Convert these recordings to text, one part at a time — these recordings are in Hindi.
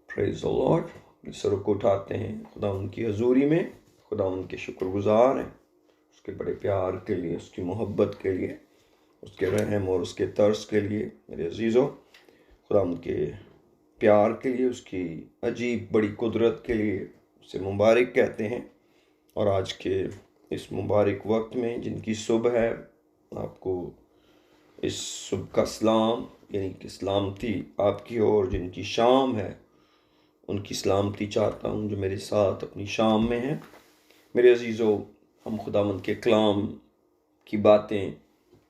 Praise the Lord. अपने सरों को उठाते हैं खुदा उनकी हजूरी में, खुदा उनके शुक्रगुजार हैं उसके बड़े प्यार के लिए, उसकी मोहब्बत के लिए, उसके रहम और उसके तरस के लिए। मेरे अजीज़ों, खुदा उनके प्यार के लिए, उसकी अजीब बड़ी कुदरत के लिए उसे मुबारक कहते हैं। और आज के इस मुबारक वक्त में जिनकी सुबह है, आपको इस सुबह का सलाम, यानी कि सलामती आपकी ओर। जिनकी शाम है उनकी सलामती चाहता हूँ जो मेरे साथ अपनी शाम में है। मेरे अजीज़ों, हम खुदावंद के कलाम की बातें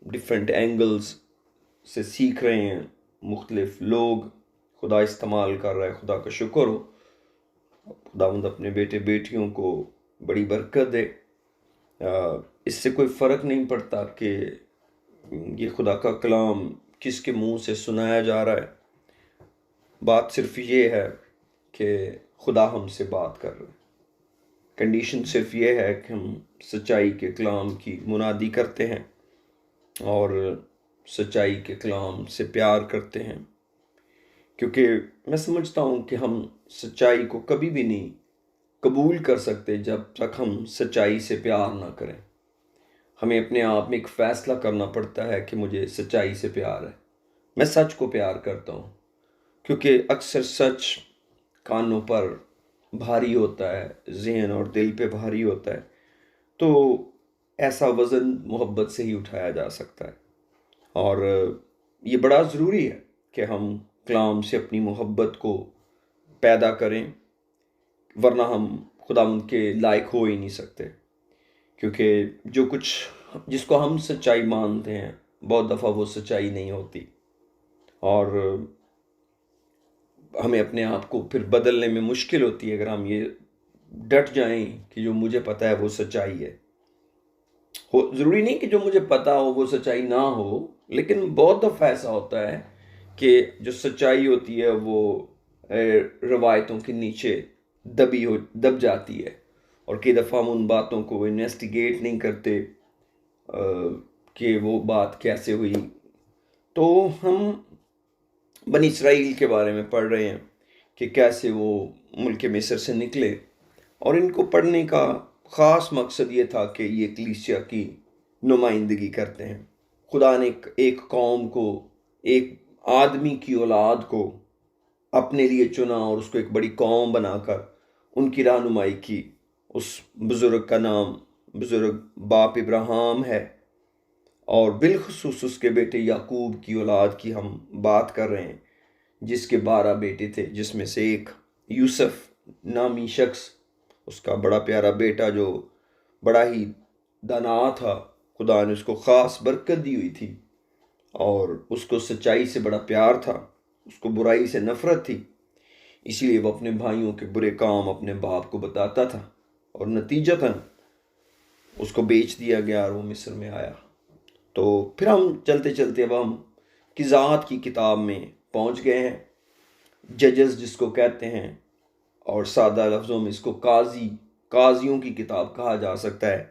डिफरेंट एंगल्स से सीख रहे हैं। मुख्तलिफ लोग खुदा इस्तेमाल कर रहा है, खुदा का शुक्र हो। खुदावंद अपने बेटे बेटियों को बड़ी बरकत दे। इससे कोई फ़र्क नहीं पड़ता कि ये खुदा का कलाम किसके मुंह से सुनाया जा रहा है। बात सिर्फ ये है कि खुदा हमसे बात कर रहे हैं। कंडीशन सिर्फ ये है कि हम सच्चाई के कलाम की मुनादी करते हैं और सच्चाई के कलाम से प्यार करते हैं, क्योंकि मैं समझता हूँ कि हम सच्चाई को कभी भी नहीं कबूल कर सकते जब तक हम सच्चाई से प्यार ना करें। हमें अपने आप में एक फ़ैसला करना पड़ता है कि मुझे सच्चाई से प्यार है, मैं सच को प्यार करता हूँ। क्योंकि अक्सर सच कानों पर भारी होता है, ज़हन और दिल पे भारी होता है, तो ऐसा वज़न मोहब्बत से ही उठाया जा सकता है। और ये बड़ा ज़रूरी है कि हम कलाम से अपनी मोहब्बत को पैदा करें, वरना हम खुदा उनके लायक हो ही नहीं सकते। क्योंकि जो कुछ जिसको हम सच्चाई मानते हैं, बहुत दफ़ा वो सच्चाई नहीं होती, और हमें अपने आप को फिर बदलने में मुश्किल होती है अगर हम ये डट जाएं कि जो मुझे पता है वो सच्चाई है। ज़रूरी नहीं कि जो मुझे पता हो वो सच्चाई ना हो, लेकिन बहुत दफ़ा ऐसा होता है कि जो सच्चाई होती है वो रवायतों के नीचे दब जाती है, और कई दफ़ा हम उन बातों को इन्वेस्टिगेट नहीं करते कि वो बात कैसे हुई। तो हम बनी इसराइल के बारे में पढ़ रहे हैं कि कैसे वो मुल्क मिस्र से निकले, और इनको पढ़ने का ख़ास मकसद ये था कि ये कलीसिया की नुमाइंदगी करते हैं। खुदा ने एक कौम को, एक आदमी की औलाद को अपने लिए चुना और उसको एक बड़ी कौम बनाकर उनकी रहनुमाई की। उस बुज़ुर्ग का नाम बुज़ुर्ग बाप इब्राहिम है, और बिलखुसूस उसके बेटे याकूब की औलाद की हम बात कर रहे हैं, जिसके 12 बेटे थे, जिसमें से एक यूसुफ नामी शख्स, उसका बड़ा प्यारा बेटा जो बड़ा ही दाना था। खुदा ने उसको ख़ास बरकत दी हुई थी और उसको सच्चाई से बड़ा प्यार था, उसको बुराई से नफ़रत थी। इसलिए वो अपने भाइयों के बुरे काम अपने बाप को बताता था, और नतीजतन उसको बेच दिया गया और वो मिस्र में आया। तो फिर हम चलते चलते अब हम किज़ात की किताब में पहुंच गए हैं, जजेस जिसको कहते हैं, और सादा लफ्ज़ों में इसको काजियों की किताब कहा जा सकता है।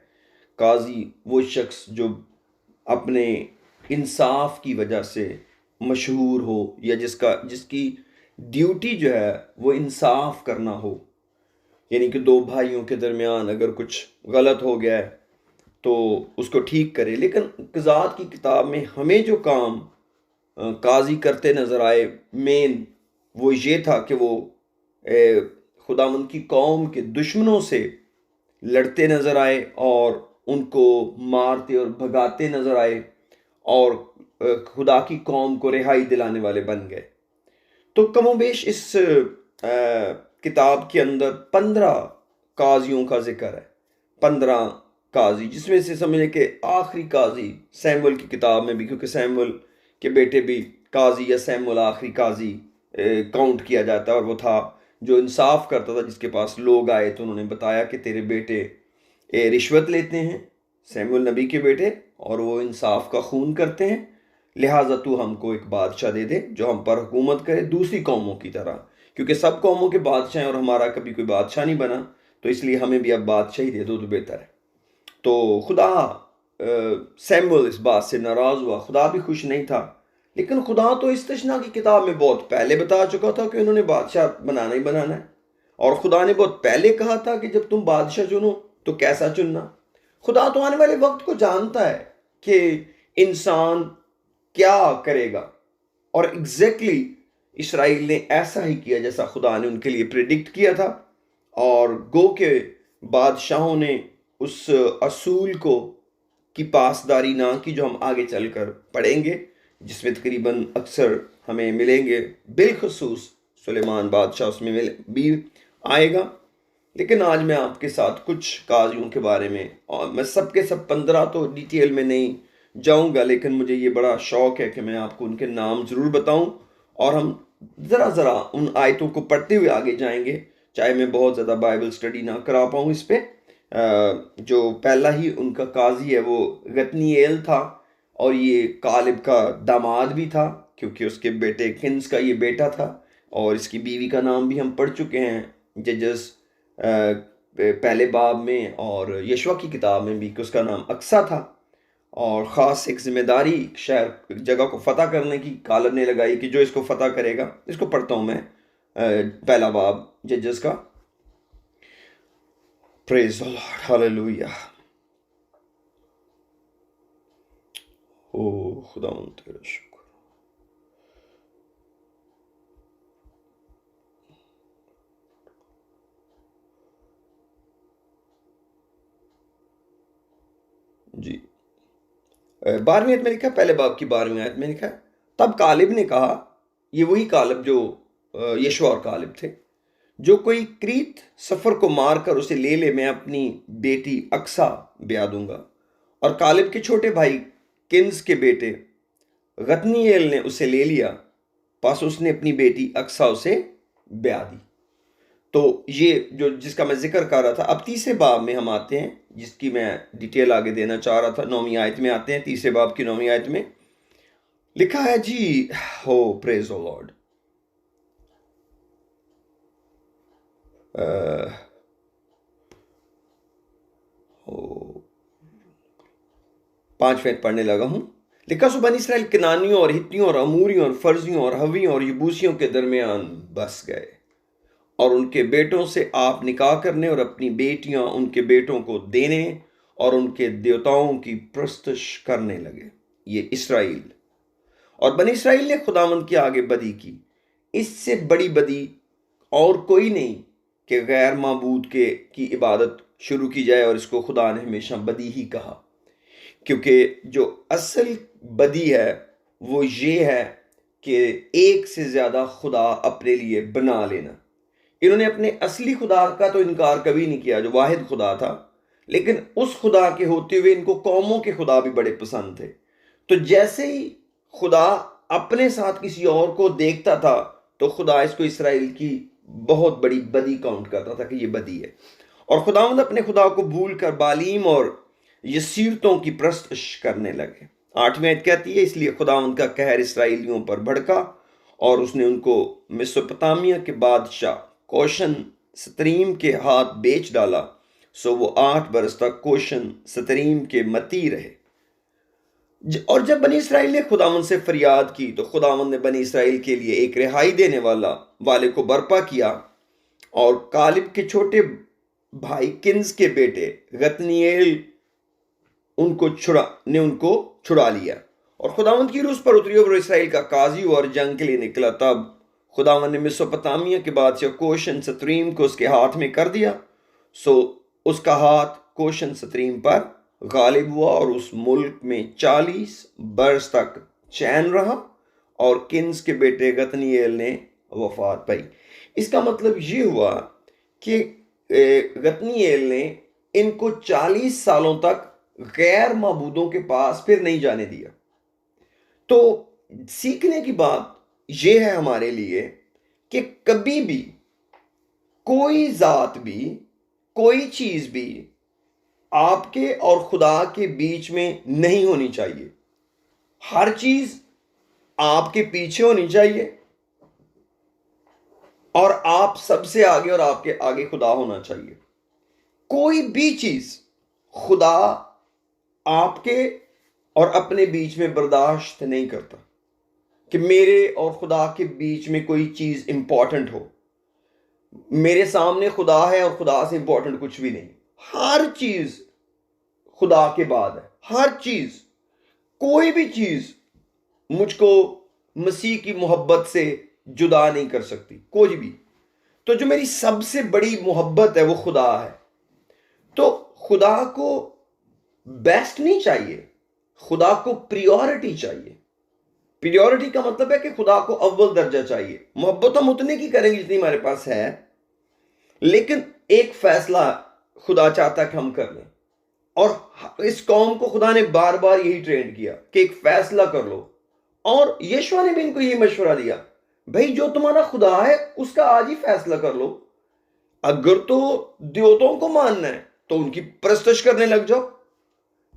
काजी वो शख्स जो अपने इंसाफ की वजह से मशहूर हो, या जिसकी ड्यूटी जो है वो इंसाफ करना हो। यानी कि दो भाइयों के दरमियान अगर कुछ गलत हो गया है तो उसको ठीक करे। लेकिन क़ज़ात की किताब में हमें जो काम काजी करते नज़र आए, मेन वो ये था कि वो खुदावंद की कौम के दुश्मनों से लड़ते नज़र आए और उनको मारते और भगाते नज़र आए, और खुदा की कौम को रिहाई दिलाने वाले बन गए। तो कमोबेश इस किताब के अंदर 15 काजियों का जिक्र है। 15 काजी, जिसमें से समझे कि आखिरी काजी सैमुअल की किताब में भी, क्योंकि सैमुअल के बेटे भी काजी या सैमुअल आखिरी काजी काउंट किया जाता है, और वो था जो इंसाफ करता था। जिसके पास लोग आए तो उन्होंने बताया कि तेरे बेटे रिश्वत लेते हैं, सैमुअल नबी के बेटे, और वो इंसाफ का खून करते हैं, लिहाजा तू हमको एक बादशाह दे दे जो हम पर हुकूमत करे दूसरी कौमों की तरह। क्योंकि सब कौमों के बादशाह हैं और हमारा कभी कोई बादशाह नहीं बना, तो इसलिए हमें भी अब बादशाह ही दे दो तो बेहतर है। तो खुदा सैमुअल इस बात से नाराज़ हुआ, खुदा भी खुश नहीं था, लेकिन खुदा तो इस्तिश्ना की किताब में बहुत पहले बता चुका था कि उन्होंने बादशाह बनाना ही बनाना है। और खुदा ने बहुत पहले कहा था कि जब तुम बादशाह चुनो तो कैसा चुनना। खुदा तो आने वाले वक्त को जानता है कि इंसान क्या करेगा, और एग्जैक्टली इसराइल ने ऐसा ही किया जैसा खुदा ने उनके लिए प्रिडिक्ट किया था। और गो के बादशाहों ने उस असूल को की पासदारी ना की जो हम आगे चलकर पढ़ेंगे, जिसमें तकरीबन अक्सर हमें मिलेंगे। बिलखसूस सुलेमान बादशाह उसमें भी आएगा। लेकिन आज मैं आपके साथ कुछ काजियों के बारे में, और मैं सबके सब 15 तो डिटेल में नहीं जाऊंगा, लेकिन मुझे ये बड़ा शौक है कि मैं आपको उनके नाम ज़रूर बताऊं। और हम ज़रा ज़रा उन आयतों को पढ़ते हुए आगे जाएंगे, चाहे मैं बहुत ज़्यादा बाइबल स्टडी ना करा पाऊँ इस पर। जो पहला ही उनका काजी है वो गतनीएल था, और ये कालिब का दामाद भी था, क्योंकि उसके बेटे किन्स का ये बेटा था। और इसकी बीवी का नाम भी हम पढ़ चुके हैं जजस पहले बाब में, और यशवा की किताब में भी, कि उसका नाम अक्सा था। और ख़ास एक जिम्मेदारी शहर जगह को फतह करने की कालब ने लगाई कि जो इसको फतह करेगा। इसको पढ़ता हूँ मैं, पहला बाब जजस का। Praise the Lord, hallelujah. ओ खुदा तेरा शुक्र। जी, 12वीं आयत में लिखा, पहले बाब की 12वीं आयत में लिखा है, तब कालिब ने कहा, ये वही कालिब जो यशवा और कालिब थे, जो कोई क्रीत सफर को मारकर उसे ले ले, मैं अपनी बेटी अक्सा ब्याह दूंगा। और कालिब के छोटे भाई किन्स के बेटे गतनीएल ने उसे ले लिया, पास उसने अपनी बेटी अक्सा उसे ब्याह दी। तो ये जो जिसका मैं जिक्र कर रहा था, अब तीसरे बाब में हम आते हैं, जिसकी मैं डिटेल आगे देना चाह रहा था। 9वीं आयत में आते हैं, तीसरे बाब की 9वीं आयत में लिखा है जी, हो प्रेज द लॉर्ड। 5 मिनट पढ़ने लगा हूं। लिखा, सो बनी इसराइल किनानियों और हित्तियों और अमूरियों और फर्जियों और हवियों और यबूसियों के दरमियान बस गए, और उनके बेटों से आप निकाह करने और अपनी बेटियां उनके बेटों को देने और उनके देवताओं की प्रस्तुश करने लगे। ये इसराइल और बनी इसराइल ने खुदावंद के आगे बदी की। इससे बड़ी बदी और कोई नहीं कि गैर माबूद की इबादत शुरू की जाए, और इसको खुदा ने हमेशा बदी ही कहा, क्योंकि जो असल बदी है वो ये है कि एक से ज़्यादा खुदा अपने लिए बना लेना। इन्होंने अपने असली खुदा का तो इनकार कभी नहीं किया जो वाहिद खुदा था, लेकिन उस खुदा के होते हुए इनको कौमों के खुदा भी बड़े पसंद थे। तो जैसे ही खुदा अपने साथ किसी और को देखता था, तो खुदा इसको इसराइल की बहुत बड़ी बदी काउंट करता था कि ये बदी है। और खुदावंद अपने खुदा को भूल कर बालीम और यसीरतों की प्रस्तुश करने लगे। 8वीं आयत कहती है, इसलिए खुदावंद का कहर इसराइलियों पर भड़का, और उसने उनको मेसोपोटामिया के बादशाह कोशन सतरीम के हाथ बेच डाला। सो वो 8 बरस तक कोशन सतरीम के मती रहे। और जब बनी इसराइल ने खुदावंद से फरियाद की, तो खुदावंद ने बनी इसराइल के लिए एक रिहाई देने वाले को बर्पा किया, और कालिब के छोटे भाई किन्स के बेटे गतनीएल उनको छुड़ा लिया। और खुदावंद की रूह उस पर उतरी और इसराइल का काजी हुआ और जंग के लिए निकला। तब खुदावंद ने मेसोपोटामिया के बादशाह कोशन सतरीम को उसके हाथ में कर दिया। सो उसका हाथ कोशन सतरीम पर गालिब हुआ, और उस मुल्क में 40 बरस तक चैन रहा, और किन्स के बेटे गतनीएल ने वफात पाई। इसका मतलब ये हुआ कि गतनीएल ने इनको 40 सालों तक गैर माबूदों के पास फिर नहीं जाने दिया। तो सीखने की बात यह है हमारे लिए कि कभी भी कोई जात भी, कोई चीज भी आपके और खुदा के बीच में नहीं होनी चाहिए। हर चीज आपके पीछे होनी चाहिए, और आप सबसे आगे और आपके आगे खुदा होना चाहिए। कोई भी चीज खुदा आपके और अपने बीच में बर्दाश्त नहीं करता। कि मेरे और खुदा के बीच में कोई चीज इंपॉर्टेंट हो। मेरे सामने खुदा है और खुदा से इंपॉर्टेंट कुछ भी नहीं। हर चीज खुदा के बाद है, हर चीज, कोई भी चीज मुझको मसीह की मोहब्बत से जुदा नहीं कर सकती, कोई भी। तो जो मेरी सबसे बड़ी मोहब्बत है वो खुदा है। तो खुदा को बेस्ट नहीं चाहिए, खुदा को प्रियोरिटी चाहिए। प्रियोरिटी का मतलब है कि खुदा को अव्वल दर्जा चाहिए। मोहब्बत हम उतने की करेंगे जितनी हमारे पास है, लेकिन एक फैसला खुदा चाहता है कि हम कर लें। और इस कौम को खुदा ने बार बार यही ट्रेन किया कि एक फैसला कर लो। और यीशु ने भी इनको यही मशवरा दिया, भाई जो तुम्हारा खुदा है उसका आज ही फैसला कर लो। अगर तो देवताओं को मानना है तो उनकी परस्तिश करने लग जाओ,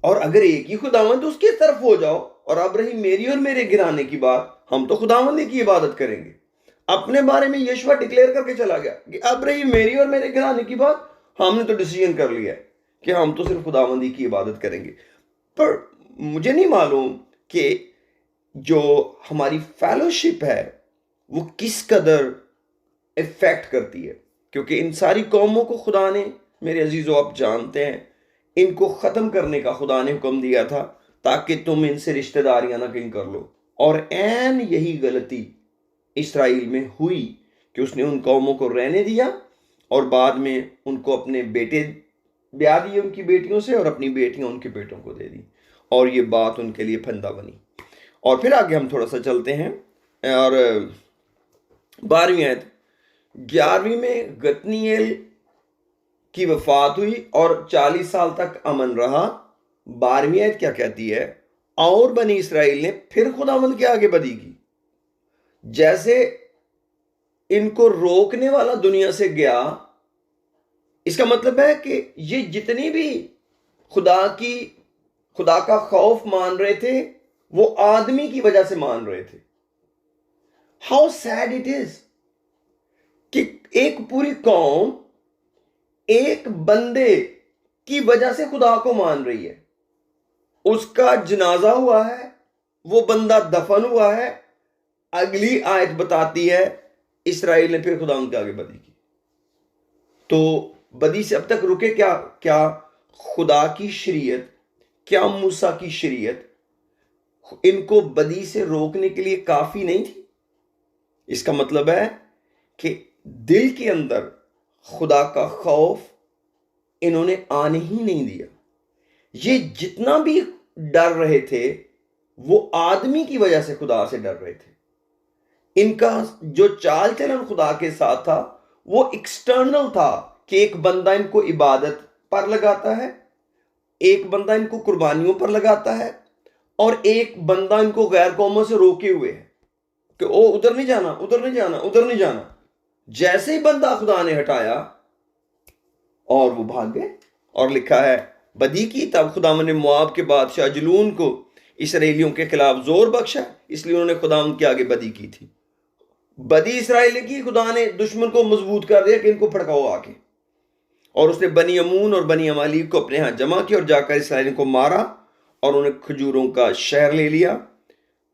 और अगर एक ही खुदावंद तो उसकी तरफ हो जाओ। और अब रही मेरी और मेरे गिराने की बात, हम तो खुदावंदी की इबादत करेंगे। अपने बारे में यीशु डिक्लेयर करके चला गया कि अब रही मेरी और मेरे गिराने की बात, हमने तो डिसीजन कर लिया है कि हम तो सिर्फ खुदावंदी की इबादत करेंगे। पर मुझे नहीं मालूम कि जो हमारी फेलोशिप है वो किस कदर इफेक्ट करती है, क्योंकि इन सारी कौमों को खुदा ने, मेरे अजीजों आप जानते हैं, इनको ख़त्म करने का खुदा ने हुक्म दिया था ताकि तुम इनसे रिश्तेदारियां ना कहीं कर लो। और ऐन यही गलती इसराइल में हुई कि उसने उन कौमों को रहने दिया और बाद में उनको अपने बेटे ब्याह दिए उनकी बेटियों से, और अपनी बेटियां उनके बेटों को दे दी, और ये बात उनके लिए फंदा बनी। और फिर आगे हम थोड़ा सा चलते हैं, और 12वीं आयत, 11वीं में गतनीएल की वफात हुई और 40 साल तक अमन रहा। 12वीं आयत क्या कहती है, और बनी इसराइल ने फिर खुदावंद के आगे बदी की। जैसे इनको रोकने वाला दुनिया से गया, इसका मतलब है कि ये जितनी भी खुदा का खौफ मान रहे थे वो आदमी की वजह से मान रहे थे। हाउ सैड इट इज कि एक पूरी कौम एक बंदे की वजह से खुदा को मान रही है। उसका जनाजा हुआ है, वो बंदा दफन हुआ है। अगली आयत बताती है इसराइल ने फिर खुदा उनके आगे बदी की। तो बदी से अब तक रुके क्या? क्या खुदा की शरीयत, क्या मूसा की शरीयत इनको बदी से रोकने के लिए काफी नहीं थी? इसका मतलब है कि दिल के अंदर खुदा का खौफ इन्होंने आने ही नहीं दिया। ये जितना भी डर रहे थे वो आदमी की वजह से खुदा से डर रहे थे। इनका जो चाल चलन खुदा के साथ था वो एक्सटर्नल था कि एक बंदा इनको इबादत पर लगाता है, एक बंदा इनको कुर्बानियों पर लगाता है, और एक बंदा इनको गैर कौमों से रोके हुए है कि ओ उधर नहीं जाना, उधर नहीं जाना, उधर नहीं जाना। जैसे ही बंदा खुदा ने हटाया और वो भाग गए। और लिखा है बदी की, तब खुदा ने मोआब के बादशाह जलून को इसराइलियों के खिलाफ जोर बख्शा, इसलिए उन्होंने खुदा के आगे बदी की थी। बदी इसराइल की, खुदा ने दुश्मन को मजबूत कर दिया कि इनको फड़काओ आके। और उसने बनी अमून और बनी अमालीक को अपने हाथ जमा किया और जाकर इसराइलियों को मारा और उन्हें खजूरों का शहर ले लिया।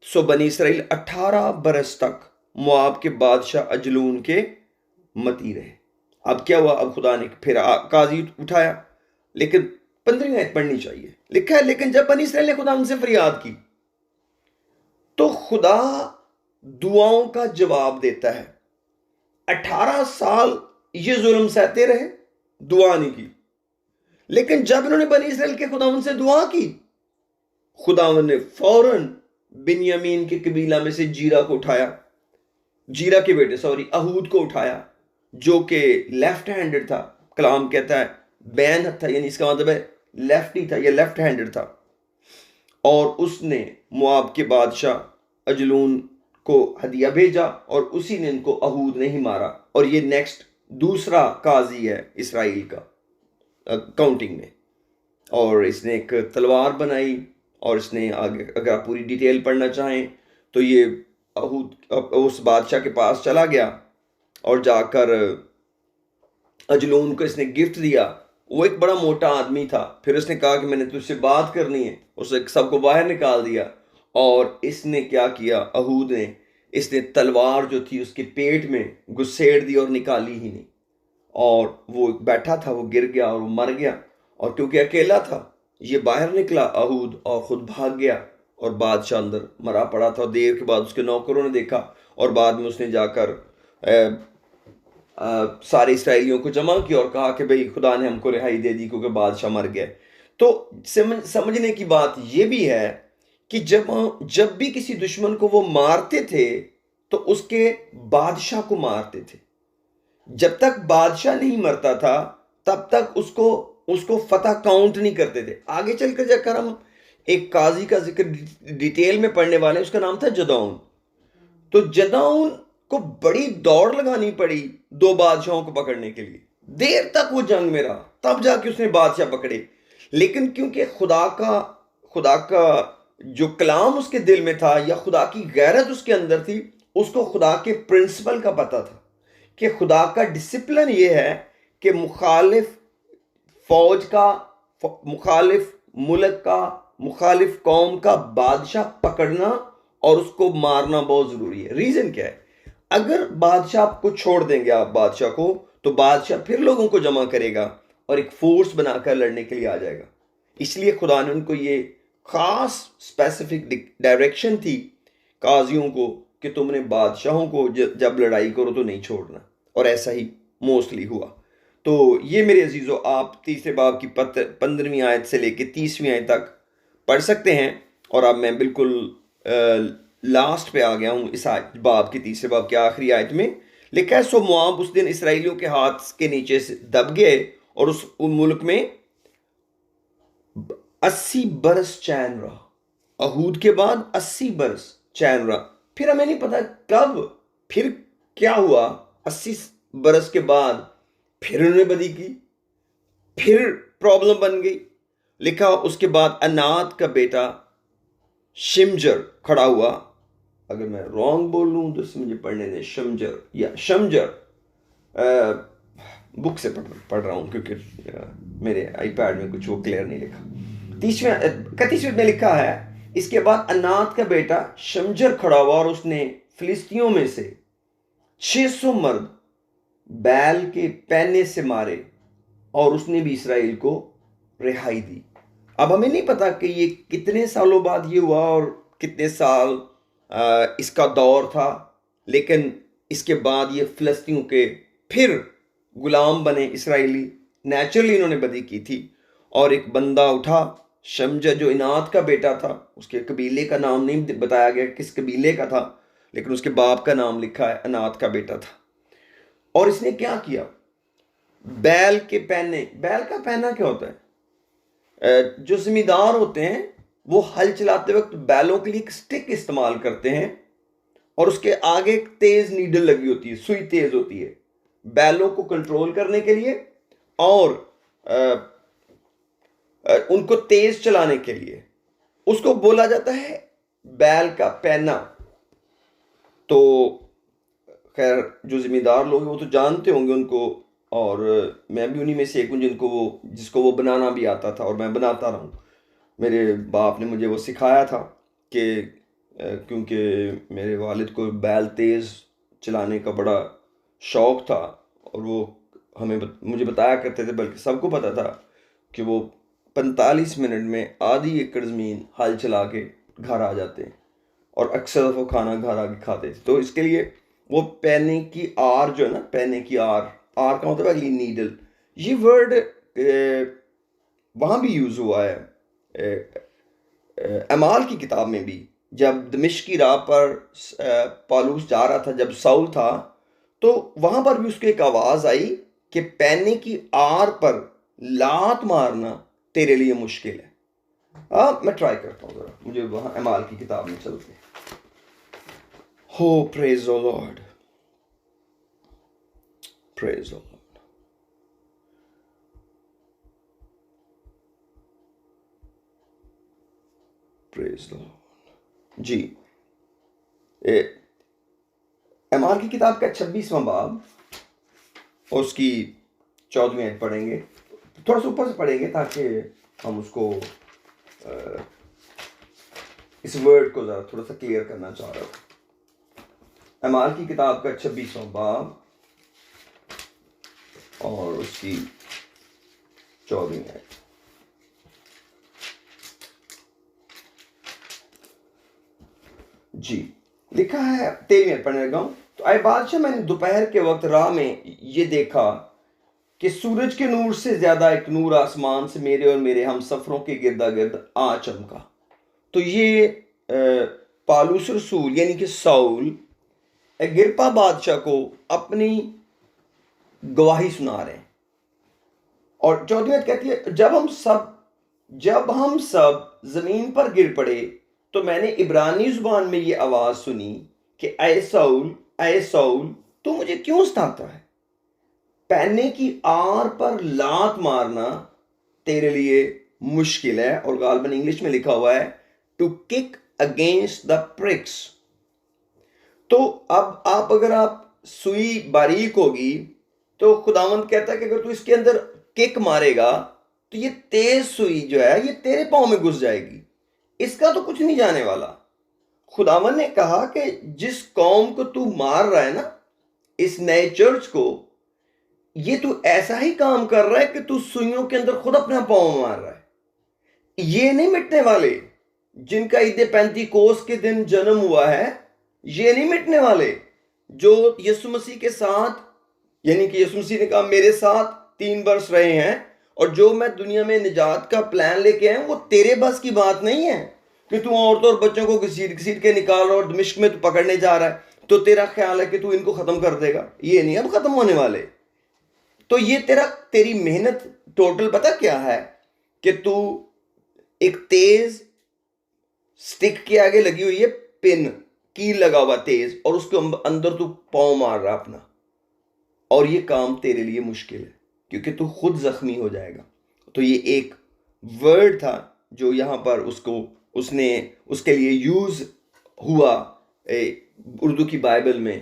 सो बनी इसराइल 18 बरस तक मोआब के बादशाह अजलून के मती रहे। अब क्या हुआ? अब खुदा ने फिर काजी उठाया, लेकिन 15वीं आयत पढ़नी चाहिए। लिखा है, लेकिन जब बनी इसराइल ने खुदा उनसे फरियाद की तो खुदा दुआओं का जवाब देता है। 18 साल ये जुल्म सहते रहे, दुआ नहीं की, लेकिन जब इन्होंने बनी इसराइल के खुदावन से दुआ की, खुदावन ने फौरन बिन्यामीन के कबीला में से जीरा को उठाया, जीरा के बेटे अहूद को उठाया, जो कि लेफ्ट हैंडेड था। कलाम कहता है बैन था, यानी इसका मतलब है लेफ्टी था, या लेफ्ट हैंडेड था। और उसने मोआब के बादशाह अजलून को हदिया भेजा और उसी ने इनको अहूद नहीं मारा। और ये नेक्स्ट दूसरा काजी है इसराइल का काउंटिंग में। और इसने एक तलवार बनाई, और इसने आगे, अगर आप पूरी डिटेल पढ़ना चाहें तो ये अहूद उस बादशाह के पास चला गया और जाकर अजलून को इसने गिफ्ट दिया। वो एक बड़ा मोटा आदमी था। फिर उसने कहा कि मैंने तुझसे बात करनी है, उसने सबको बाहर निकाल दिया और इसने क्या किया, अहूद ने, इसने तलवार जो थी उसके पेट में घुसेड़ दी और निकाली ही नहीं, और वो बैठा था, वो गिर गया और वो मर गया। और क्योंकि अकेला था, ये बाहर निकला अहूद और खुद भाग गया, और बादशाह अंदर मरा पड़ा था। देर के बाद उसके नौकरों ने देखा, और बाद में उसने जाकर सारे इसराइलियों को जमा किया और कहा कि भाई खुदा ने हमको रिहाई दे दी क्योंकि बादशाह मर गया। तो समझने की बात यह भी है कि जब भी किसी दुश्मन को वो मारते थे तो उसके बादशाह को मारते थे। जब तक बादशाह नहीं मरता था तब तक उसको फतह काउंट नहीं करते थे। आगे चलकर जाकर हम एक काजी का जिक्र डिटेल में पढ़ने वाले, उसका नाम था जदौन। तो जदौन को बड़ी दौड़ लगानी पड़ी दो बादशाहों को पकड़ने के लिए, देर तक वो जंग में रहा, तब जाके उसने बादशाह पकड़े। लेकिन क्योंकि खुदा का जो कलाम उसके दिल में था या खुदा की गैरत उसके अंदर थी, उसको खुदा के प्रिंसिपल का पता था कि खुदा का डिसिप्लिन ये है कि मुखालिफ फौज का, मुखालिफ मुल्क का, मुखालिफ कौम का बादशाह पकड़ना और उसको मारना बहुत जरूरी है। रीजन क्या है, अगर बादशाह को छोड़ देंगे आप बादशाह को, तो बादशाह फिर लोगों को जमा करेगा और एक फोर्स बनाकर लड़ने के लिए आ जाएगा। इसलिए खुदा ने उनको ये खास स्पेसिफिक डायरेक्शन थी काजियों को कि तुमने बादशाहों को जब लड़ाई करो तो नहीं छोड़ना, और ऐसा ही मोस्टली हुआ। तो ये मेरे अजीजों, आप तीसरे बाब की 15वीं आयत से लेकर 30वीं आयत तक पढ़ सकते हैं। और अब मैं बिल्कुल लास्ट पे आ गया हूँ, इस बाब की तीसरे बाब की आखिरी आयत में लिखा है, सो मोआब उस दिन इसराइलियों के हाथ के नीचे से दब गए और उस मुल्क में 80 बरस चैन रहा। अहूद के बाद 80 बरस चैन रहा। फिर हमें नहीं पता कब, फिर क्या हुआ, 80 बरस के बाद फिर उन्होंने बदी की, फिर प्रॉब्लम बन गई। लिखा उसके बाद अनात का बेटा शिमजर खड़ा हुआ। अगर मैं रॉन्ग बोल लूँ तो मुझे पढ़ने दें, शमजर या शमजर, बुक से पढ़ रहा हूँ क्योंकि मेरे आईपैड में कुछ वो क्लियर नहीं लिखा। 31वें में लिखा है, इसके बाद अनात का बेटा शमजर खड़ा हुआ और उसने फिलिस्तियों में से 600 मर्द बैल के पैने से मारे और उसने भी इसराइल को रिहाई दी। अब हमें नहीं पता कि ये कितने सालों बाद ये हुआ और कितने साल इसका दौर था, लेकिन इसके बाद ये फिलिस्तीनियों के फिर गुलाम बने इसराइली। नेचुरली इन्होंने बदी की थी, और एक बंदा उठा शमजर जो इनात का बेटा था, उसके कबीले का नाम नहीं बताया गया किस कबीले का था, लेकिन उसके बाप का नाम लिखा है, अनात का बेटा था। और इसने क्या किया, बैल के पैने, बैल का पैना क्या होता है, जो जिम्मेदार होते हैं वो हल चलाते वक्त बैलों के लिए एक स्टिक इस्तेमाल करते हैं और उसके आगे एक तेज नीडल लगी होती है, सुई तेज होती है बैलों को कंट्रोल करने के लिए और उनको तेज चलाने के लिए। उसको बोला जाता है बैल का पैना। तो खैर जो जिम्मेदार लोग हैं वो तो जानते होंगे उनको, और मैं भी उन्हीं में से एक हूँ जिसको वो बनाना भी आता था और मैं बनाता रहा हूँ। मेरे बाप ने मुझे वो सिखाया था कि क्योंकि मेरे वालिद को बैल तेज़ चलाने का बड़ा शौक़ था, और वो मुझे बताया करते थे, बल्कि सबको पता था कि वो 45 मिनट में आधी एकड़ ज़मीन हल चला के घर आ जाते हैं, और अक्सर वो खाना घर आके खाते थे। तो इसके लिए वो पैने की आर जो है ना, पैने की आर का मतलब अगली नीडल, ये वर्ड वहाँ भी यूज़ हुआ है अमाल की किताब में भी। जब दमिश्क की राह पर पौलुस जा रहा था, जब साउल था, तो वहाँ पर भी उसको एक आवाज़ आई कि पैने की आर पर लात मारना तेरे लिए मुश्किल है। मैं ट्राई करता हूँ ज़रा, मुझे वहाँ अमाल की किताब में चलते हैं। हो praise the Lord, praise the Lord. Praise the Lord जी। अमाल की किताब का 26वां बाब और उसकी 14वीं आयत पढ़ेंगे। थोड़ा सा ऊपर से पढ़ेंगे ताकि हम उसको इस वर्ड को ज़रा थोड़ा सा क्लियर करना चाह रहा हूँ। अमाल की किताब का 26वां बाब और उसकी 14वीं आयत। जी, लिखा है, 13वीं आयत पढ़ने लगा हूँ। तो आए बादशाह, मैंने दोपहर के वक्त राह में ये देखा कि सूरज के नूर से ज्यादा एक नूर आसमान से मेरे और मेरे हम सफरों के गिरदा गिर्द आ चमका। तो ये पालूस रसूल यानी कि साउल अगिरपा बादशाह को अपनी गवाही सुना रहे हैं। और 14वीं आयत कहती है, जब हम सब जमीन पर गिर पड़े तो मैंने इब्रानी जुबान में ये आवाज सुनी कि ऐ साउल तू मुझे क्यों सताता है? पहनने की आर पर लात मारना तेरे लिए मुश्किल है। और गालबन इंग्लिश में लिखा हुआ है to kick against the pricks. तो अब अगर आप सुई बारीक होगी तो खुदावंद कहता है कि अगर तू इसके अंदर किक मारेगा तो ये तेज सुई जो है ये तेरे पांव में घुस जाएगी, इसका तो कुछ नहीं जाने वाला। खुदावंद ने कहा कि जिस कौम को तू मार रहा है ना, इस नए चर्च को, ये तू ऐसा ही काम कर रहा है कि तू सुइयों के अंदर खुद अपना पांव मार रहा है। ये नहीं मिटने वाले जिनका ईद पेंतीकोस के दिन जन्म हुआ है, ये नहीं मिटने वाले जो यीशु मसीह के साथ, यानी कि यीशु मसीह ने कहा मेरे साथ 3 वर्ष रहे हैं और जो मैं दुनिया में निजात का प्लान लेके आया, वो तेरे बस की बात नहीं है कि तू औरतों और बच्चों को घसीट के निकाल और दमिश्क में तू पकड़ने जा रहा है तो तेरा ख्याल है कि तू इनको खत्म कर देगा। ये नहीं अब खत्म होने वाले। तो ये तेरी मेहनत टोटल पता क्या है कि तू एक तेज स्टिक के आगे लगी हुई है पिन, कील लगा हुआ तेज, और उसके अंदर तू पांव मार रहा अपना, और ये काम तेरे लिए मुश्किल है क्योंकि तू खुद जख्मी हो जाएगा। तो ये एक वर्ड था जो यहां पर उसके लिए यूज हुआ उर्दू की बाइबल में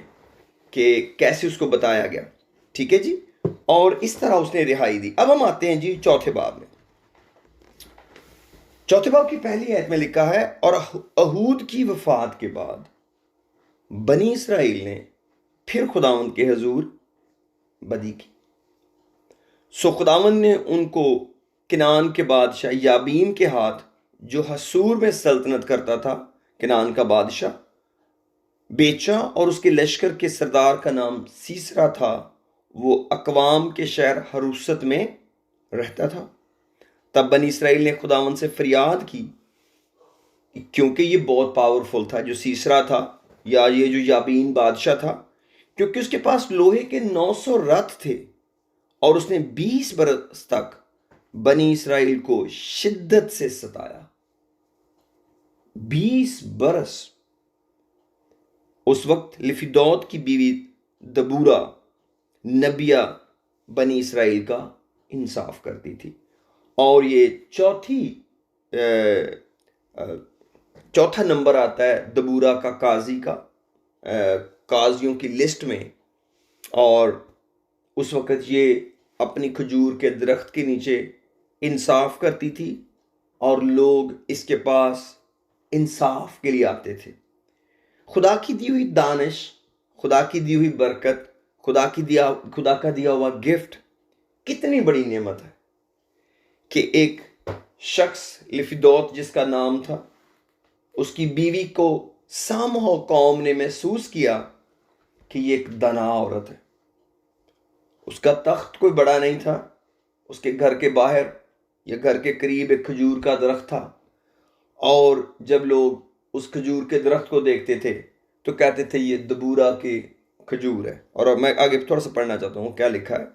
कि कैसे उसको बताया गया। ठीक है जी, और इस तरह उसने रिहाई दी। अब हम आते हैं जी चौथे बाब में। चौथे बाब की पहली आयत में लिखा है, और अहूद की वफात के बाद बनी इसराइल ने फिर खुदावंद के हजूर बदी की। सो खुदावंद ने उनको किनान के बादशाह याबीन के हाथ, जो हसूर में सल्तनत करता था, किनान का बादशाह, बेचा, और उसके लश्कर के सरदार का नाम सीसरा था। वो अकवाम के शहर हरूसत में रहता था। तब बनी इसराइल ने खुदावंद से फरियाद की, क्योंकि ये बहुत पावरफुल था जो सीसरा था, या ये जो याबीन बादशाह था, क्योंकि उसके पास लोहे के 900 रथ थे और उसने 20 बरस तक बनी इसराइल को शिद्दत से सताया। 20 बरस। उस वक्त लिफिदौत की बीवी दबूरा नबिया बनी इसराइल का इंसाफ करती थी। और ये चौथा नंबर आता है दबूरा का काजी का, काजियों की लिस्ट में। और उस वक़्त ये अपनी खजूर के दरख्त के नीचे इंसाफ करती थी और लोग इसके पास इंसाफ के लिए आते थे। खुदा की दी हुई दानिश, खुदा की दी हुई बरकत, खुदा का दिया हुआ गिफ्ट कितनी बड़ी नेमत है कि एक शख्स लिफिदौत जिसका नाम था, उसकी बीवी को सामहो कौम ने महसूस किया कि ये एक दाना औरत है। उसका तख्त कोई बड़ा नहीं था, उसके घर के बाहर या घर के करीब एक खजूर का दरख्त था, और जब लोग उस खजूर के दरख्त को देखते थे तो कहते थे ये दबूरा की खजूर है। और मैं आगे थोड़ा सा पढ़ना चाहता हूँ क्या लिखा है।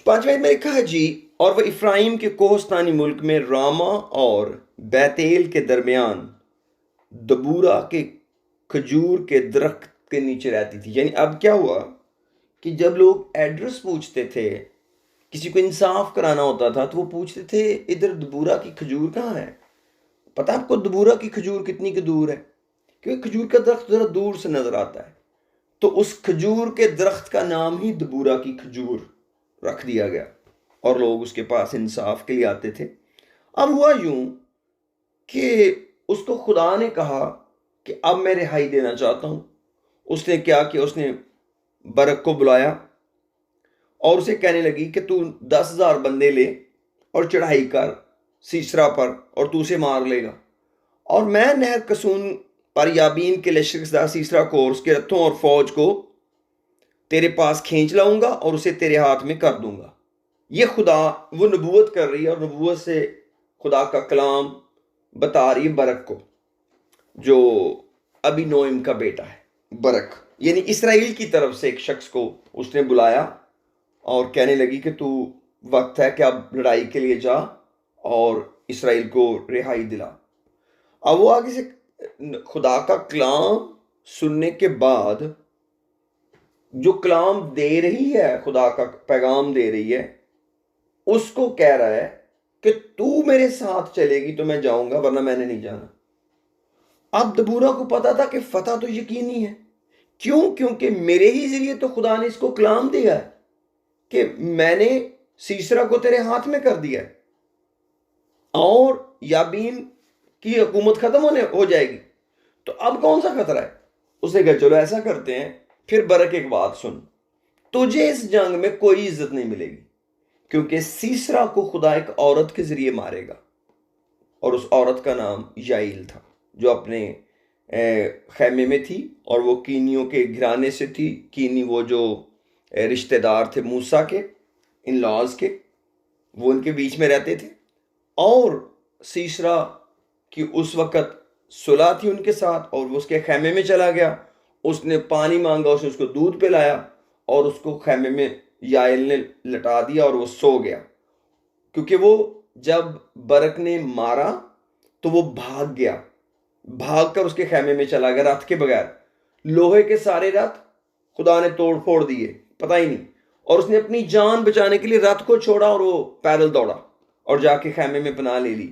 5वें में लिखा है जी, और वह इफ्राइम के कोहस्तानी मुल्क में रामा और बैतेल के दरमियान दबूरा के खजूर के दरख्त के नीचे रहती थी। यानी अब क्या हुआ कि जब लोग एड्रेस पूछते थे, किसी को इंसाफ कराना होता था, तो वो पूछते थे इधर दबूरा की खजूर कहाँ है। पता है आपको दबूरा की खजूर कितनी की दूर है? क्योंकि खजूर का दरख्त जरा दूर से नजर आता है, तो उस खजूर के दरख्त का नाम ही दबूरा की खजूर रख दिया गया और लोग उसके पास इंसाफ के लिए आते थे। अब हुआ यूं कि उसको खुदा ने कहा कि अब मैं रिहाई देना चाहता हूं। उसने क्या किया, उसने बरक को बुलाया और उसे कहने लगी कि तू 10,000 बंदे ले और चढ़ाई कर सीसरा पर और तू उसे मार लेगा, और मैं नहर कसून पर याबीन के लश्कर सीसरा को और उसके रथों और फौज को तेरे पास खींच लाऊंगा और उसे तेरे हाथ में कर दूंगा। ये खुदा वो नबूवत कर रही है, और नबूवत से खुदा का कलाम बता रही है बरक को, जो अभी नोइम का बेटा है। बरक यानी इसराइल की तरफ से एक शख्स को उसने बुलाया और कहने लगी कि तू वक्त है कि अब लड़ाई के लिए जा और इसराइल को रिहाई दिला। अब वो आगे से खुदा का कलाम सुनने के बाद जो कलाम दे रही है, खुदा का पैगाम दे रही है, उसको कह रहा है कि तू मेरे साथ चलेगी तो मैं जाऊंगा, वरना मैंने नहीं जाना। अब दबूरा को पता था कि फतह तो यकीनी है। क्यों? क्योंकि मेरे ही जरिए तो खुदा ने इसको कलाम दिया है कि मैंने सीसरा को तेरे हाथ में कर दिया है और याबीन की हुकूमत खत्म हो जाएगी, तो अब कौन सा खतरा है। उसने कहा चलो ऐसा करते हैं। फिर बरक एक बात सुन, तुझे इस जंग में कोई इज्जत नहीं मिलेगी, क्योंकि सीसरा को खुदा एक औरत के जरिए मारेगा, और उस औरत का नाम याइल था, जो अपने खैमे में थी, और वो कीनियों के घराने से थी। कीनी वो जो रिश्तेदार थे मूसा के, इन लॉज के, वो उनके बीच में रहते थे। और सीसरा की उस वक़्त सुलह थी उनके साथ, और वो उसके खैमे में चला गया। उसने पानी मांगा, उसने उसको दूध पिलाया, और उसको खैमे में याइल ने लटा दिया और वो सो गया। क्योंकि वो जब बरक ने मारा तो वो भाग गया, भागकर उसके खैमे में चला गया रथ के बगैर। लोहे के सारे रथ खुदा ने तोड़ फोड़ दिए, पता ही नहीं, और उसने अपनी जान बचाने के लिए रथ को छोड़ा और वो पैदल दौड़ा और जाके खैमे में पनाह ले ली।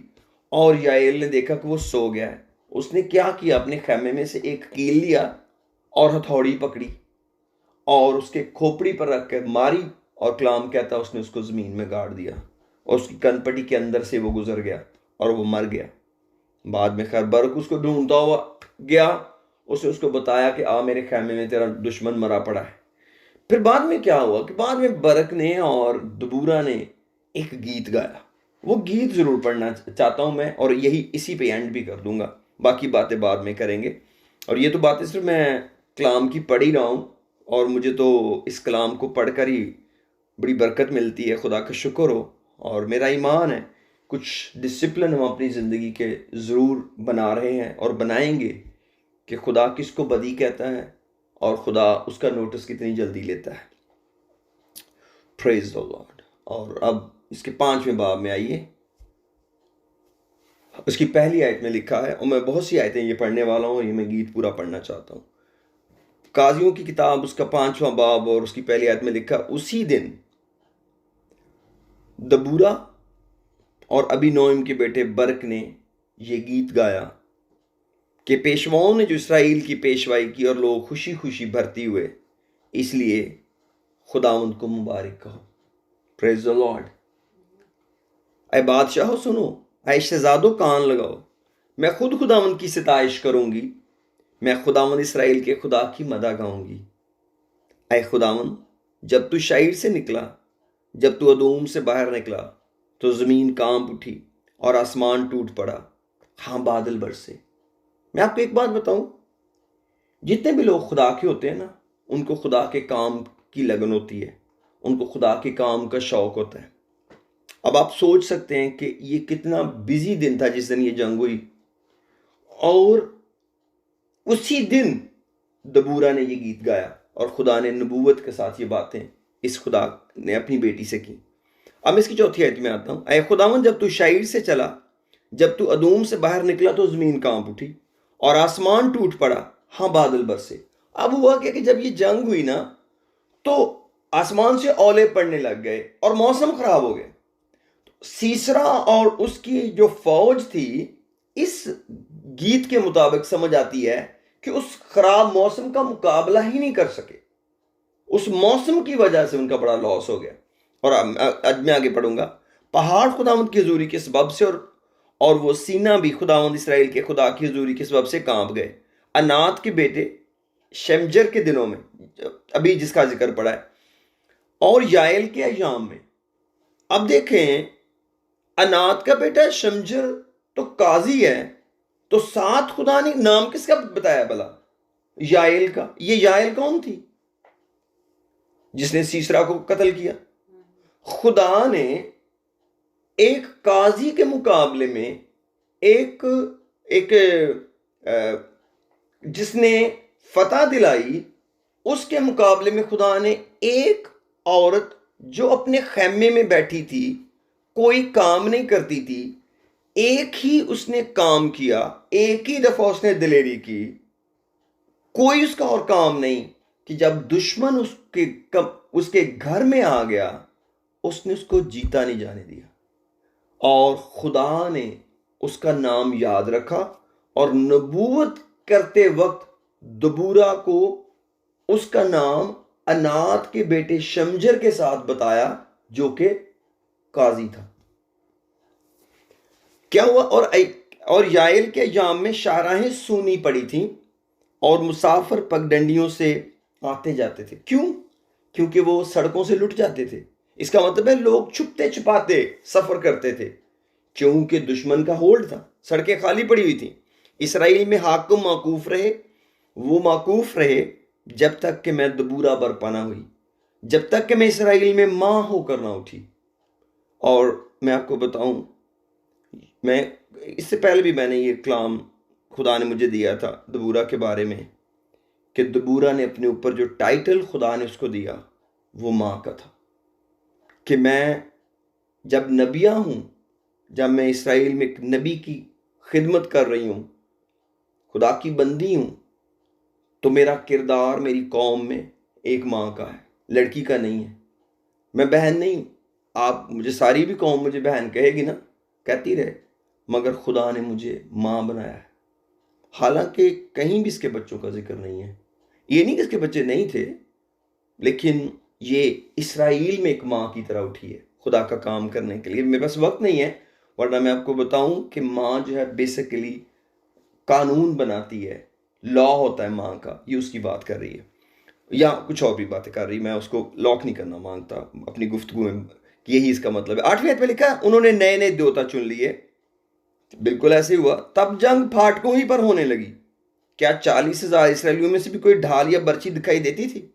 और याइल ने देखा कि वो सो गया है। उसने क्या किया, अपने खैमे में से एक कील लिया और हथौड़ी पकड़ी और उसके खोपड़ी पर रख कर मारी, और कलाम कहता उसने उसको ज़मीन में गाड़ दिया, और उसकी कनपटी के अंदर से वो गुजर गया और वो मर गया। बाद में खैर बरक उसको ढूंढता हुआ गया, उसने उसको बताया कि आ मेरे खैमे में तेरा दुश्मन मरा पड़ा है। फिर बाद में क्या हुआ कि बाद में बरक ने और दबूरा ने एक गीत गाया। वो गीत ज़रूर पढ़ना चाहता हूँ मैं, और यही इसी पे एंड भी कर दूंगा, बाकी बातें बाद में करेंगे। और ये तो बातें सिर्फ मैं कलाम की पढ़ ही रहा हूँ, और मुझे तो इस कलाम को पढ़कर ही बड़ी बरकत मिलती है। खुदा का शुक्र हो। और मेरा ईमान है कुछ डिसिप्लिन हम अपनी ज़िंदगी के ज़रूर बना रहे हैं और बनाएंगे, कि खुदा किसको बदी कहता है और खुदा उसका नोटिस कितनी जल्दी लेता है। Praise the Lord. और अब इसके 5वें बाब में आइए। उसकी पहली आयत में लिखा है, और मैं बहुत सी आयतें ये पढ़ने वाला हूँ, ये मैं गीत पूरा पढ़ना चाहता हूँ। काजियों की किताब उसका 5वां बाब और उसकी पहली आयत में लिखा, उसी दिन दबूरा और अभी नोइम के बेटे बरक ने ये गीत गाया कि पेशवाओं ने जो इसराइल की पेशवाई की और लोग खुशी खुशी भरती हुए, इसलिए खुदावंद को मुबारक कहो। Praise the Lord. ऐ बादशाहो सुनो, ऐ शहजादों कान लगाओ, मैं खुद खुदावंद की सिताइश करूंगी, मैं खुदावंद इसराइल के खुदा की मदा गाऊंगी। ऐ खुदावंद, जब तू शाइर से निकला, जब तू अदूम से बाहर निकला, तो ज़मीन कांप उठी और आसमान टूट पड़ा, हाँ बादल बरसे। मैं आपको एक बात बताऊं, जितने भी लोग खुदा के होते हैं ना, उनको खुदा के काम की लगन होती है, उनको खुदा के काम का शौक होता है। अब आप सोच सकते हैं कि ये कितना बिजी दिन था जिस दिन ये जंग हुई, और उसी दिन दबूरा ने ये गीत गाया और खुदा ने नबूवत के साथ ये बातें इस खुदा ने अपनी बेटी से की। अब मैं इसकी चौथी आयत में आता हूं। ऐ खुदावन, जब तू शाइर से चला, जब तू अदूम से बाहर निकला, तो जमीन कांप उठी और आसमान टूट पड़ा, हाँ बादल बरसे। अब हुआ क्या कि जब ये जंग हुई ना, तो आसमान से ओले पड़ने लग गए और मौसम खराब हो गए। सीसरा और उसकी जो फौज थी, इस गीत के मुताबिक समझ आती है कि उस खराब मौसम का मुकाबला ही नहीं कर सके। उस मौसम की वजह से उनका बड़ा लॉस हो गया। और आज मैं आगे पढ़ूंगा। पहाड़ खुदावंद की हजूरी के सबब से और वो सीना भी खुदावंद इसराइल के खुदा की हुजूरी के सबब से कांप गए। अनात के बेटे शमजर के दिनों में, अभी जिसका जिक्र पड़ा है, और याएल के अय्याम में। अब देखें, अनात का बेटा शमजर तो काजी है, तो साथ खुदा ने नाम किसका बताया भला? याएल का। ये याएल कौन थी? जिसने सीसरा को कत्ल किया। खुदा ने एक काजी के मुकाबले में एक एक जिसने फतह दिलाई, उसके मुकाबले में खुदा ने एक औरत जो अपने खैमे में बैठी थी, कोई काम नहीं करती थी, एक ही उसने काम किया, एक ही दफा उसने दिलेरी की, कोई उसका और काम नहीं, कि जब दुश्मन उसके घर में आ गया, उसने उसको जीता नहीं जाने दिया। और खुदा ने उसका नाम याद रखा और नबूवत करते वक्त दबूरा को उसका नाम अनात के बेटे शमजर के साथ बताया, जो कि काजी था। क्या हुआ? और याएल के याम में शाहराहें सूनी पड़ी थीं और मुसाफिर पगडंडियों से आते जाते थे। क्यों? क्योंकि वो सड़कों से लुट जाते थे। इसका मतलब है लोग छुपते छुपाते सफर करते थे, क्योंकि दुश्मन का होल्ड था, सड़कें खाली पड़ी हुई थी। इसराइल में हाकिम माकूफ रहे, वो माकूफ रहे जब तक कि मैं दबूरा बरपा ना हुई, जब तक कि मैं इसराइल में मां होकर ना उठी। और मैं आपको बताऊं, मैं इससे पहले भी मैंने ये कलाम खुदा ने मुझे दिया था दबूरा के बारे में, कि दबूरा ने अपने ऊपर जो टाइटल खुदा ने उसको दिया वो माँ का था, कि मैं जब नबिया हूँ, जब मैं इसराइल में एक नबी की खिदमत कर रही हूँ, खुदा की बंदी हूँ, तो मेरा किरदार मेरी कौम में एक माँ का है, लड़की का नहीं है। मैं बहन नहीं हूँ। आप मुझे, सारी भी कौम मुझे बहन कहेगी ना, कहती रहे, मगर खुदा ने मुझे माँ बनाया है। हालांकि कहीं भी इसके बच्चों का जिक्र नहीं है। ये नहीं कि इसके बच्चे नहीं थे, लेकिन ये इसराइल में एक माँ की तरह उठी है खुदा का काम करने के लिए। मेरे पास वक्त नहीं है, वरना मैं आपको बताऊं कि माँ जो है बेसिकली कानून बनाती है, लॉ होता है माँ का। ये उसकी बात कर रही है, या कुछ और भी बातें कर रही, मैं उसको लॉक नहीं करना मांगता अपनी गुफ्तगू में, यही इसका मतलब है। 8वीं आयत में लिखा, उन्होंने नए नए देवता चुन लिए। बिल्कुल ऐसे हुआ। तब जंग फाटकों ही पर होने लगी। क्या 40,000 इसराइलियों में से भी कोई ढाल या बर्छी दिखाई देती थी?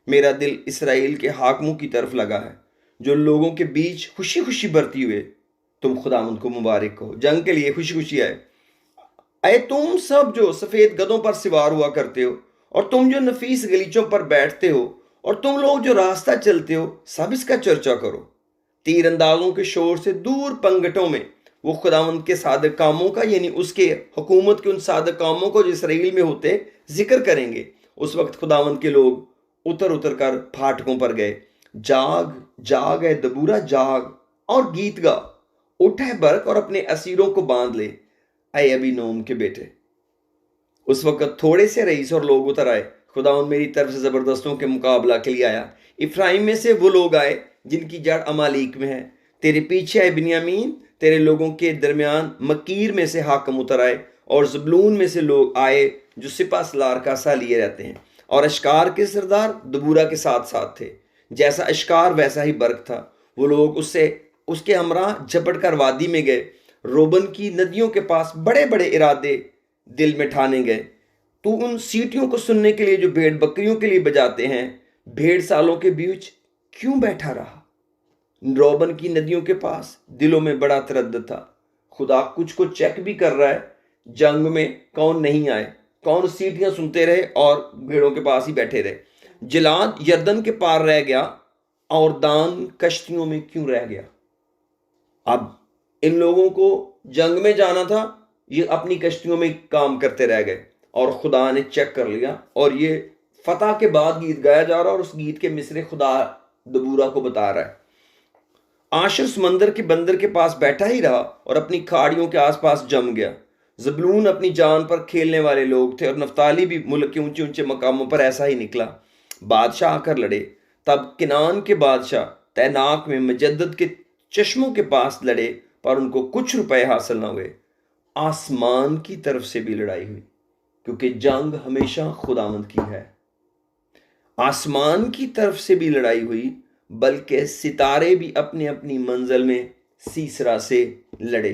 मेरा दिल इसराइल के हाकिमों की तरफ लगा है, जो लोगों के बीच खुशी खुशी बरती हुए तुम खुदावंद को मुबारक कहो। जंग के लिए खुशी खुशी आए। अरे तुम सब जो सफेद गधों पर सवार हुआ करते हो, और तुम जो नफीस गलीचों पर बैठते हो, और तुम लोग जो रास्ता चलते हो, सब इसका चर्चा करो। तीर अंदाजों के शोर से दूर पंगटों में वो खुदावंद के सादक कामों का, यानी उसके हुकूमत के उन सादक कामों को जो इसराइल में होते, जिक्र करेंगे। उस वक्त खुदावंद के लोग उतर उतर कर फाटकों पर गए। जाग जाग है दबूरा जाग, और गीत गा। उठ है बर्क और अपने असीरों को बांध ले, अय अबीनोम के बेटे। उस वक्त थोड़े से रईस और लोग उतर आए। खुदावंद मेरी तरफ से जबरदस्तों के मुकाबला के लिए आया। इफ्राइम में से वो लोग आए जिनकी जड़ अमालीक में है। तेरे पीछे आए बिन्यामीन, तेरे लोगों के दरमियान मकीर में से हाकम उतर आए, और जबलून में से लोग आए जो सिपा सलार का सा लिए रहते हैं। और अश्कार के सरदार दबूरा के साथ साथ थे। जैसा अश्कार वैसा ही बर्क था। वो लोग उसके हमरा झपट कर वादी में गए। रोबन की नदियों के पास बड़े बड़े इरादे दिल में ठाने गए। तू उन सीटियों को सुनने के लिए जो भेड़ बकरियों के लिए बजाते हैं, भेड़ सालों के बीच क्यों बैठा रहा? रोबन की नदियों के पास दिलों में बड़ा तरद्दुद था। खुदा कुछ को चेक भी कर रहा है, जंग में कौन नहीं आए, कौन सीटियां सुनते रहे और भेड़ों के पास ही बैठे रहे। जिलाद यर्दन के पार रह गया, और दान कश्तियों में क्यों रह गया? अब इन लोगों को जंग में जाना था, ये अपनी कश्तियों में काम करते रह गए, और खुदा ने चेक कर लिया। और ये फतह के बाद गीत गाया जा रहा है, और उस गीत के मिसरे खुदा दबूरा को बता रहा है। आशर समंदर के बंदर के पास बैठा ही रहा और अपनी खाड़ियों के आसपास जम गया। जबलून अपनी जान पर खेलने वाले लोग थे, और नफ्ताली भी मुल्क के ऊंचे ऊंचे मकामों पर ऐसा ही निकला। बादशाह आकर लड़े। तब किनान के बादशाह तैनाक में मजद्दद के चश्मों के पास लड़े, पर उनको कुछ रुपए हासिल ना हुए। आसमान की तरफ से भी लड़ाई हुई, क्योंकि जंग हमेशा खुदावंद की है। आसमान की तरफ से भी लड़ाई हुई, बल्कि सितारे भी अपनी अपनी मंजिल में सीसरा से लड़े।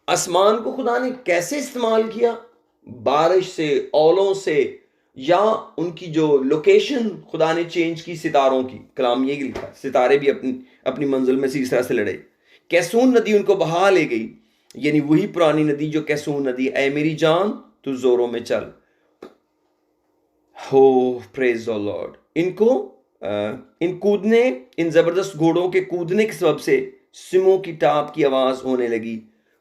आसमान को खुदा ने कैसे इस्तेमाल किया? बारिश से, ओलों से, या उनकी जो लोकेशन खुदा ने चेंज की सितारों की। कलाम ये लिखा, सितारे भी अपनी अपनी मंजिल में सीसरा से लड़े। कैसून नदी उनको बहा ले गई, यानी वही पुरानी नदी जो कैसून नदी। ऐ मेरी जान तू जोरों में चल। हो प्रेज द लॉर्ड। इन जबरदस्त घोड़ों के कूदने के सबब से सिमों की टाप की आवाज होने लगी।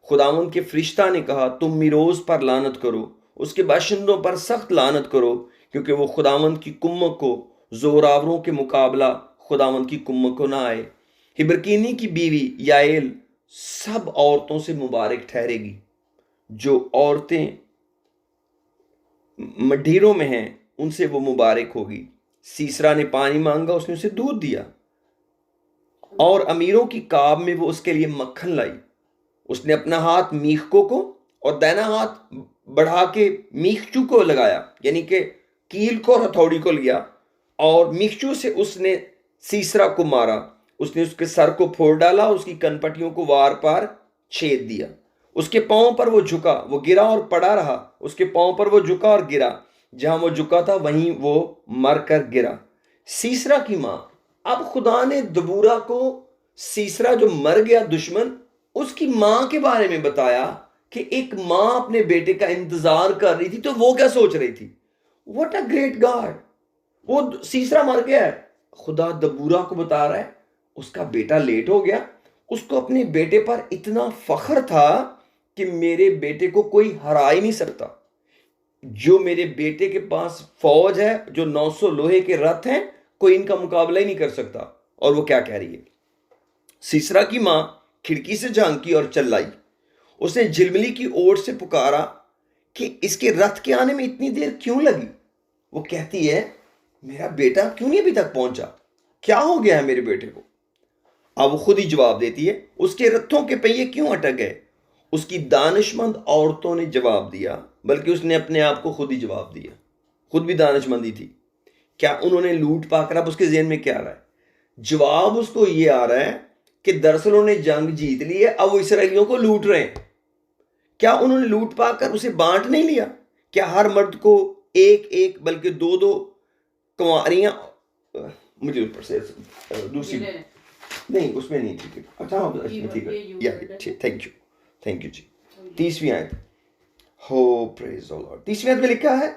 खुदावंद के फरिश्ता ने कहा, तुम मीरोज पर लानत करो, उसके बाशिंदों पर सख्त लानत करो, क्योंकि वो खुदावंद की कुम्मत को, जोरावरों के मुकाबला खुदावंद की कुम्मत को ना आए। हिबरकीनी की बीवी याएल सब औरतों से मुबारक ठहरेगी। जो औरतें मढ़ीरों में हैं उनसे वो मुबारक होगी। सीसरा ने पानी मांगा, उसने उसे दूध दिया, और अमीरों की काब में वो उसके लिए मक्खन लाई। उसने अपना हाथ मीखकों को और दाहिना हाथ बढ़ा के मीखचू को लगाया, यानी कि कील को और हथौड़ी को लिया, और मीखचू से उसने सीसरा को मारा। उसने उसके सर को फोड़ डाला, उसकी कनपटियों को वार पार छेद दिया। उसके पांव पर वो झुका, वो गिरा और पड़ा रहा। उसके पांव पर वो झुका और गिरा, जहां वो झुका था वहीं वो मर कर गिरा। सीसरा की मां, अब खुदा ने दबूरा को, सीसरा जो मर गया दुश्मन, उसकी मां के बारे में बताया कि एक मां अपने बेटे का इंतजार कर रही थी। तो वो क्या सोच रही थी? What a great God! वो सीसरा मर गया है, खुदा दबूरा को बता रहा है उसका बेटा लेट हो गया। उसको अपने बेटे पर इतना फख्र था कि मेरे बेटे को कोई हरा ही नहीं सकता। जो मेरे बेटे के पास फौज है, जो 900 लोहे के रथ हैं, कोई इनका मुकाबला ही नहीं कर सकता। और वो क्या कह रही है? सीसरा की मां खिड़की से झांकी और चिल्लाई। उसने झिलमिली की ओर से पुकारा कि इसके रथ के आने में इतनी देर क्यों लगी? वो कहती है, मेरा बेटा क्यों नहीं अभी तक पहुंचा? क्या हो गया है मेरे बेटे को? अब वो खुद ही जवाब देती है, उसके रथों के पहिए क्यों अटक गए? उसकी दानिशमंद औरतों ने जवाब दिया, बल्कि उसने अपने आप को खुद ही जवाब दिया। खुद भी दानिशमंदी थी। क्या उन्होंने लूट पाकर, अब उसके ज़हन में क्या आ रहा है? जवाब उसको ये आ रहा है कि दरअसल उन्होंने जंग जीत ली है, अब वो इसराइलियों को लूट रहे हैं। क्या उन्होंने लूट पाकर उसे बांट नहीं लिया? क्या हर मर्द को एक एक बल्कि दो दो कुंवारियां, मुझे ऊपर से दूसरी नहीं, उसमें नहीं थी। अच्छा हाँ, इसमें थी। या थैंक यू जी। 30वीं आयत, हो प्रेज द लॉर्ड। 30वीं आयत में लिखा है,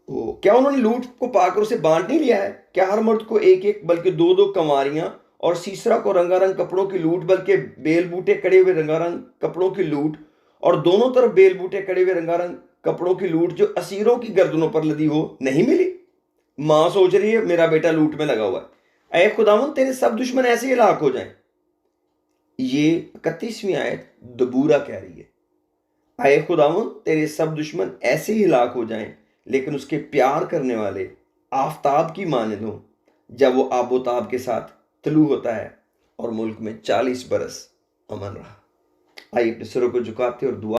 क्या उन्होंने लूट को पाकर उसे बांट नहीं लिया है? क्या हर मर्द को एक एक बल्कि दो दो कंवारियां, और सीसरा को रंगारंग कपड़ों की लूट, बल्कि बेल बूटे कड़े हुए रंगारंग कपड़ों की लूट, और दोनों तरफ बेल बूटे कड़े हुए रंगारंग कपड़ों की लूट जो असीरों की गर्दनों पर लदी हो, नहीं मिली? मां सोच रही है मेरा बेटा लूट में लगा हुआ है। ऐ खुदावंद, तेरे सब दुश्मन ऐसे ही हलाक हो जाएं। ये 31वीं आयत दबूरा कह रही है, आए खुदावंद तेरे सब दुश्मन ऐसे ही हलाक हो जाएं, लेकिन उसके प्यार करने वाले आफताब की मानद हों, जब वो आबोताब के साथ तलू होता है और मुल्क में 40 बरस अमन रहा। आइए अपने सिरों को झुकाते और दुआ